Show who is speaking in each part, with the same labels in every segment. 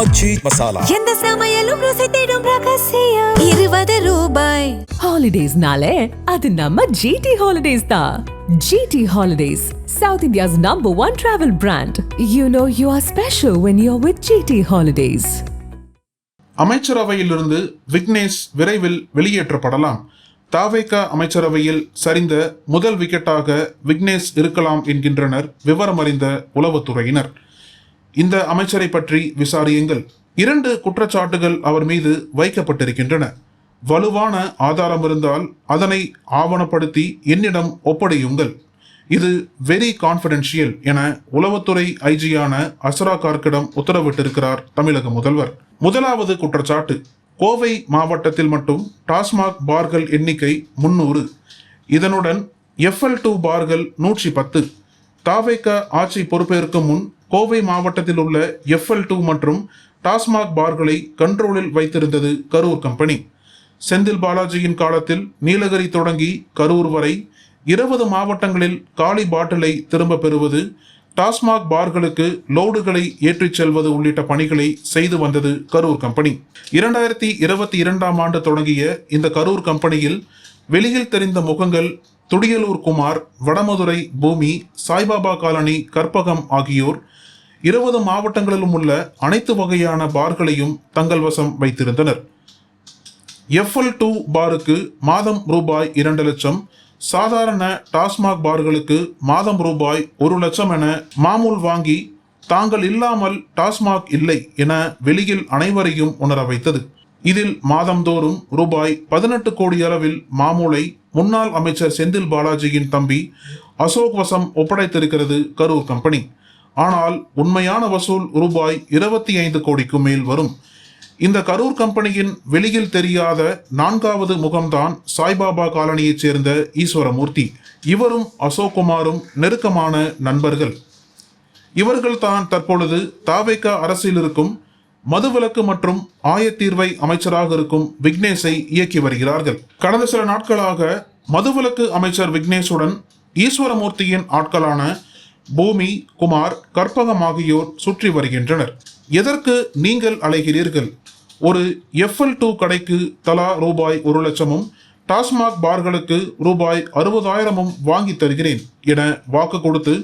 Speaker 1: ஆச்சி மசாலா.
Speaker 2: எந்த சமையலும் ருசி தேடும் ரகசியம் 20 ரூபாய்.
Speaker 3: ஹாலிடேஸ்னாலே அது நம்ம GT ஹாலிடேஸ் தான். GT holidays, South India's #1 travel brand. You know you are special when you're with GT holidays.
Speaker 4: அமைச்சரவையிலிருந்து விக்னேஷ் விரைவில் வெளியேற்றப்படலாம். தாவேக அமைச்சரவையில் சரிந்த முதல் விக்கெட்டாக விக்னேஷ் இருக்கலாம் என்கின்றனர் விவரமறிந்த உளவுத்துறையினர். இந்த அமைச்சரை பற்றி விசாரியுங்கள். 2 குற்றச்சாட்டுகள் அவர் மீது வைக்கப்பட்டிருக்கின்றன. வலுவான ஆதாரம் இருந்தால் அதனை ஆவணப்படுத்தி என்னிடம் ஒப்படையுங்கள். இது வெரி கான்ஃபிடென்ஷியல் என உளவுத்துறை ஐஜியான அஸ்ரா கார்க்கிடம் உத்தரவிட்டிருக்கிறார் தமிழக முதல்வர். முதலாவது குற்றச்சாட்டு, கோவை மாவட்டத்தில் மட்டும் டாஸ்மாக் பார்கள் எண்ணிக்கை 300, இதனுடன் FL2 பார்கள் 110. தாவேக ஆட்சி பொறுப்பேற்கும் முன் கோவை மாவட்டத்தில் உள்ள FL2 மற்றும் டாஸ்மாக் பார்களை கண்ட்ரோலில் வைத்திருந்தது கரூர் கம்பெனி. செந்தில் பாலாஜியின் காலத்தில் நீலகிரி தொடங்கி கரூர் வரை 20 மாவட்டங்களில் காலி பாட்டிலை திரும்ப பெறுவது, டாஸ்மாக் பார்களுக்கு லோடுகளை ஏற்றிச் செல்வது உள்ளிட்ட பணிகளை செய்து வந்தது கரூர் கம்பெனி. 2022ஆம் ஆண்டு தொடங்கிய இந்த கரூர் கம்பெனியில் வெளியில் தெரிந்த முகங்கள் துடியலூர் குமார், வடமதுரை பூமி, சாய்பாபா காலனி கற்பகம் ஆகியோர் 20 மாவட்டங்களிலும் உள்ள அனைத்து வகையான பார்களையும் தங்கள் வசம் வைத்திருந்தனர். FL2 பாருக்கு மாதம் ரூபாய் 2 லட்சம், சாதாரண டாஸ்மாக் பார்களுக்கு மாதம் ரூபாய் 1 லட்சம் என மாமூல் வாங்கி தாங்கள் இல்லாமல் டாஸ்மாக் இல்லை என வெளியில் அனைவரையும் உணர வைத்தது. இதில் மாதந்தோறும் ரூபாய் 18 கோடி அளவில் மாமூலை முன்னாள் அமைச்சர் செந்தில் பாலாஜியின் தம்பி அசோக் வசம் ஒப்படைத்திருக்கிறது கரூர் கம்பெனி. ஆனால் உண்மையான வசூல் ரூபாய் 25 கோடிக்கு மேல் வரும். இந்த கரூர் கம்பெனியின் வெளியில் தெரியாத 4வது முகம்தான் சாய்பாபா காலனியைச் சேர்ந்த ஈஸ்வரமூர்த்தி. இவரும் அசோக் குமாரும் நெருக்கமான நண்பர்கள். இவர்கள் தான் தற்பொழுது தாவேக அரசில் இருக்கும் மதுவிலக்கு மற்றும் ஆயத்தீர்வை அமைச்சராக இருக்கும் விக்னேஷை இயக்கி வருகிறார்கள். கடந்த சில நாட்களாக மதுவிலக்கு அமைச்சர் விக்னேஷுடன் ஈஸ்வரமூர்த்தியின் ஆட்களான பூமி, குமார், கற்பகம் ஆகியோர் சுற்றி வருகின்றனர். எதற்கு நீங்கள் அலைகிறீர்கள்? ஒரு FL2 கடைக்கு தலா ரூபாய் 1 லட்சமும் டாஸ்மாக் பார்களுக்கு ரூபாய் 60,000 வாங்கி தருகிறேன் என வாக்கு கொடுத்து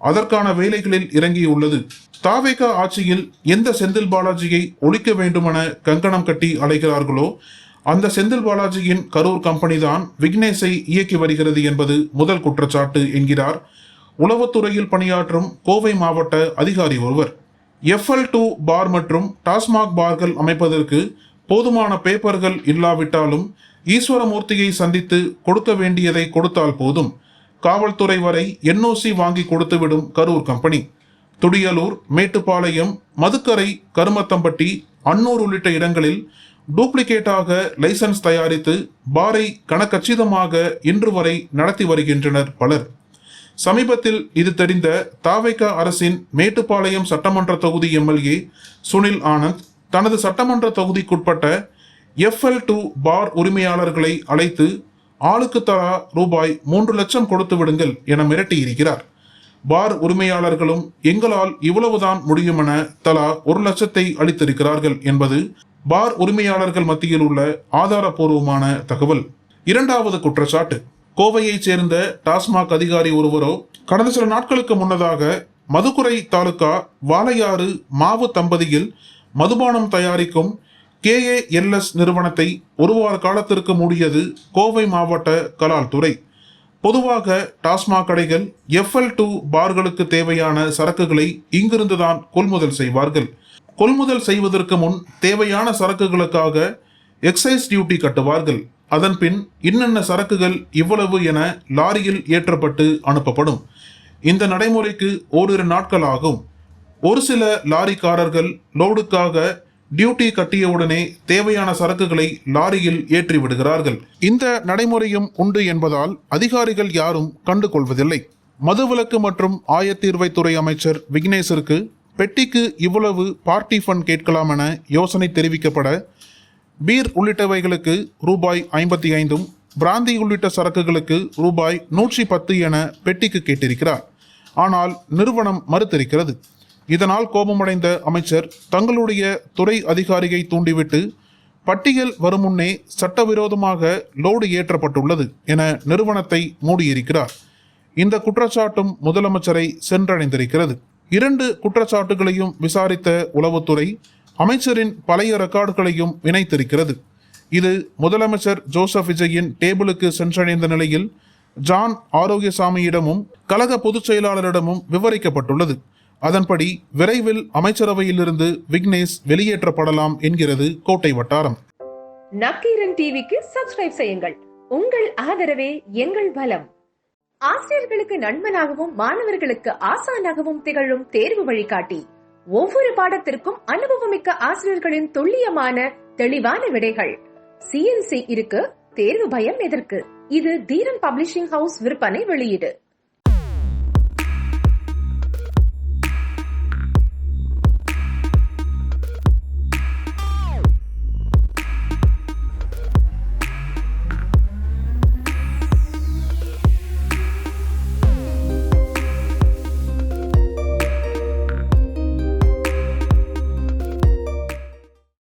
Speaker 4: அதற்கான வேலைகளில் இறங்கியுள்ளது. தாவேக ஆட்சியில் எந்த செந்தில் பாலாஜியை ஒழிக்க வேண்டுமென கங்கணம் கட்டி அலைகிறார்களோ அந்த செந்தில் பாலாஜியின் கரூர் கம்பெனி தான் விக்னேஷை இயக்கி வருகிறது என்பது முதல் குற்றச்சாட்டு என்கிறார் உளவுத்துறையில் பணியாற்றும் கோவை மாவட்ட அதிகாரி ஒருவர். FL2 பார் மற்றும் டாஸ்மாக் பார்கள் அமைப்பதற்கு போதுமான பேப்பர்கள் இல்லாவிட்டாலும் ஈஸ்வரமூர்த்தியை சந்தித்து கொடுக்க வேண்டியதை கொடுத்தால் போதும். காவல்துறை வரை NOC வாங்கி கொடுத்துவிடும் கரூர் கம்பெனி. துடியலூர், மேட்டுப்பாளையம், மதுக்கரை, கருமத்தம்பட்டி, அன்னூர் உள்ளிட்ட இடங்களில் டூப்ளிகேட்டாக லைசன்ஸ் தயாரித்து பாரை கணக்கச்சிதமாக இன்று வரை நடத்தி வருகின்றனர் பலர். சமீபத்தில் இது தெரிந்த தாவேக அரசின் மேட்டுப்பாளையம் சட்டமன்ற தொகுதி MLA சுனில் ஆனந்த் தனது சட்டமன்ற தொகுதிக்குட்பட்ட FL2 பார் உரிமையாளர்களை அழைத்து ஆளுக்கு தலா ரூபாய் 3 லட்சம் கொடுத்து விடுங்கள் என மிரட்டியிருக்கிறார். பார் உரிமையாளர்களும் எங்களால் இவ்வளவுதான் முடியும் என தலா 1 லட்சத்தை அளித்திருக்கிறார்கள் என்பது பார் உரிமையாளர்கள் மத்தியில் உள்ள ஆதாரபூர்வமான தகவல். 2வது குற்றச்சாட்டு, கோவையைச் சேர்ந்த டாஸ்மாக் அதிகாரி ஒருவரோ கடந்த சில நாட்களுக்கு முன்னதாக மதுக்குரை தாலுகா வாளையாறு மாவு தம்பதியில் மதுபானம் தயாரிக்கும் KALS நிறுவனத்தை 1 வார காலத்திற்கு மூடியது கோவை மாவட்ட கலால் துறை. பொதுவாக டாஸ்மாக் கடைகள் FL2 பார்களுக்கு தேவையான சரக்குகளை இங்கிருந்துதான் கொள்முதல் செய்வார்கள். கொள்முதல் செய்வதற்கு முன் தேவையான சரக்குகளுக்காக எக்ஸைஸ் டியூட்டி கட்டுவார்கள். அதன் பின் இன்னென்ன சரக்குகள் இவ்வளவு என லாரியில் ஏற்றப்பட்டு அனுப்பப்படும். இந்த நடைமுறைக்கு ஓரிரு நாட்கள் ஆகும். ஒரு சில லாரிக்காரர்கள் லோடுக்காக டியூட்டி கட்டியவுடனே தேவையான சரக்குகளை லாரியில் ஏற்றி விடுகிறார்கள். இந்த நடைமுறையும் உண்டு என்பதால் அதிகாரிகள் யாரும் கண்டு கொள்வதில்லை. மதுவிலக்கு மற்றும் ஆயத்தீர்வைத்துறை அமைச்சர் விக்னேஷிற்கு பெட்டிக்கு இவ்வளவு பார்ட்டி ஃபண்ட் கேட்கலாம் என யோசனை தெரிவிக்கப்பட பீர் உள்ளிட்டவைகளுக்கு ரூபாய் 55, பிராந்தி உள்ளிட்ட சரக்குகளுக்கு ரூபாய் 110 என பெட்டிக்கு கேட்டிருக்கிறார். ஆனால் நிறுவனம் மறுத்திருக்கிறது. இதனால் கோபமடைந்த அமைச்சர் தங்களுடைய துறை அதிகாரியை தூண்டிவிட்டு பட்டியல் வரும் முன்னே சட்டவிரோதமாக லோடு ஏற்றப்பட்டுள்ளது என நிறுவனத்தை மூடியிருக்கிறார். இந்த குற்றச்சாட்டும் முதலமைச்சரை சென்றடைந்திருக்கிறது. 2 குற்றச்சாட்டுகளையும் விசாரித்த உளவுத்துறை அமைச்சரின் பழைய ரெக்கார்டுகளையும் இணைத்திருக்கிறது. இது முதலமைச்சர் ஜோசப் விஜயின் டேபிளுக்கு சென்றடைந்த நிலையில் ஜான் ஆரோக்கியசாமியிடமும் கழக பொதுச் செயலாளரிடமும் விவரிக்கப்பட்டுள்ளது. அதன்படி விரைவில் அமைச்சரவையிலிருந்து விக்னேஷ் வெளியேற்றப்படலாம் என்கிறது கோட்டை வட்டாரம்.
Speaker 1: நக்கீரன் டிவிக்கு சப்ஸ்கிரைப் செய்யுங்கள். உங்கள் ஆதரவே எங்கள் பலம். ஆசிரியர்களுக்கு நண்பனாகவும் மாணவர்களுக்கு ஆசானாகவும் திகழும் தேர்வு வழிகாட்டி. ஒவ்வொரு பாடத்திற்கும் அனுபவமிக்க ஆசிரியர்களின் துல்லியமான தெளிவான விடைகள். CNC இருக்கு, தேர்வு பயம் எதற்கு? இது தீரன் பப்ளிஷிங் ஹவுஸ் விற்பனை வெளியீடு.